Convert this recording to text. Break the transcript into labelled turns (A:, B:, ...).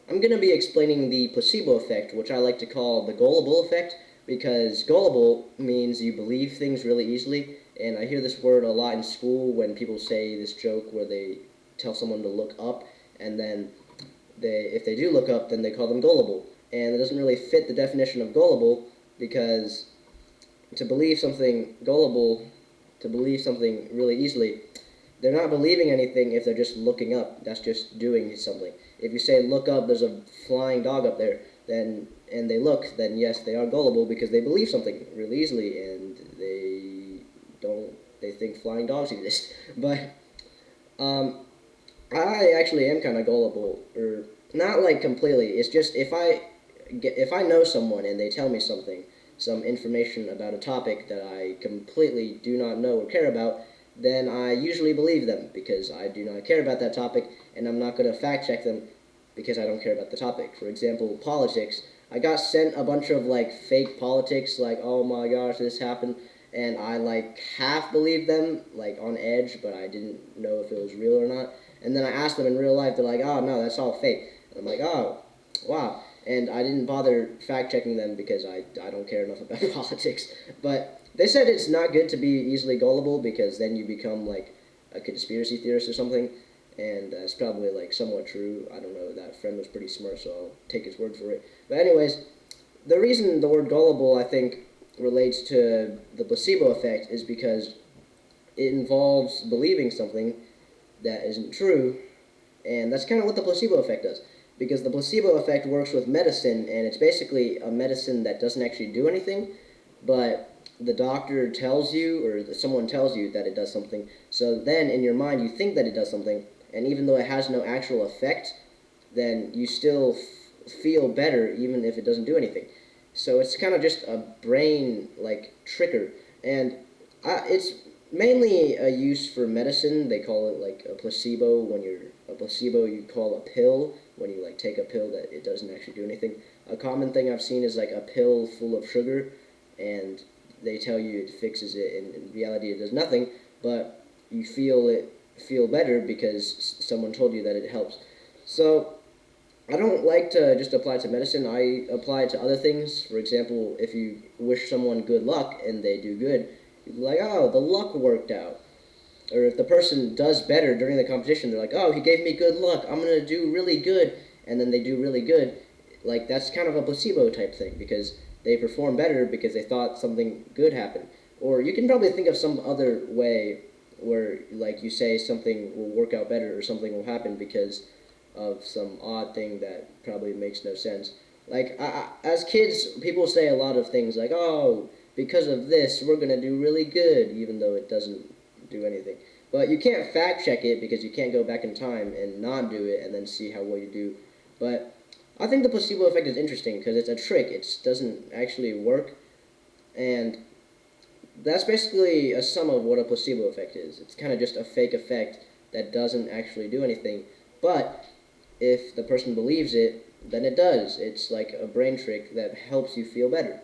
A: I'm going to be explaining the placebo effect, which I like to call the gullible effect, because gullible means you believe things really easily, and I hear this word a lot in school when people say this joke where they tell someone to look up, and then if they do look up, then they call them gullible. And it doesn't really fit the definition of gullible, because to believe something gullible, to believe something really easily, they're not believing anything if they're just looking up. That's just doing something. If you say, look up, there's a flying dog up there, then and they look, then yes, they are gullible because they believe something really easily, and they think flying dogs exist. But I actually am kind of gullible, or not like completely. It's just if I know someone and they tell me something, some information about a topic that I completely do not know or care about, then I usually believe them because I do not care about that topic, and I'm not going to fact check them because I don't care about the topic. For example, politics. I got sent a bunch of like fake politics, like, oh my gosh, this happened, and I like half believed them, like on edge, but I didn't know if it was real or not. And then I asked them in real life, they're like, oh no, that's all fake. And I'm like, oh, wow. And I didn't bother fact checking them because I don't care enough about politics. But they said it's not good to be easily gullible because then you become like a conspiracy theorist or something. And it's probably like somewhat true. I don't know. That friend was pretty smart, so I'll take his word for it. But anyways, the reason the word gullible, I think, relates to the placebo effect is because it involves believing something that isn't true, and that's kind of what the placebo effect does. Because the placebo effect works with medicine, and it's basically a medicine that doesn't actually do anything, but the doctor tells you, or someone tells you that it does something. So then in your mind you think that it does something, and even though it has no actual effect, then you still feel better even if it doesn't do anything. So it's kind of just a brain like trigger, and it's mainly a use for medicine. They call it like a placebo. When you're a placebo, you call a pill when you like take a pill that it doesn't actually do anything. A common thing I've seen is like a pill full of sugar, and they tell you it fixes it, and in reality it does nothing. But you feel better because someone told you that it helps. So I don't like to just apply it to medicine. I apply it to other things. For example, if you wish someone good luck and they do good, you're like, oh, the luck worked out. Or if the person does better during the competition, they're like, oh, he gave me good luck. I'm going to do really good. And then they do really good. Like, that's kind of a placebo type thing because they perform better because they thought something good happened. Or you can probably think of some other way where, like, you say something will work out better or something will happen because of some odd thing that probably makes no sense. Like, as kids, people say a lot of things like, oh, because of this, we're going to do really good, even though it doesn't do anything. But you can't fact check it because you can't go back in time and not do it and then see how well you do. But I think the placebo effect is interesting because it's a trick. It doesn't actually work. And that's basically a sum of what a placebo effect is. It's kind of just a fake effect that doesn't actually do anything. But if the person believes it, then it does. It's like a brain trick that helps you feel better.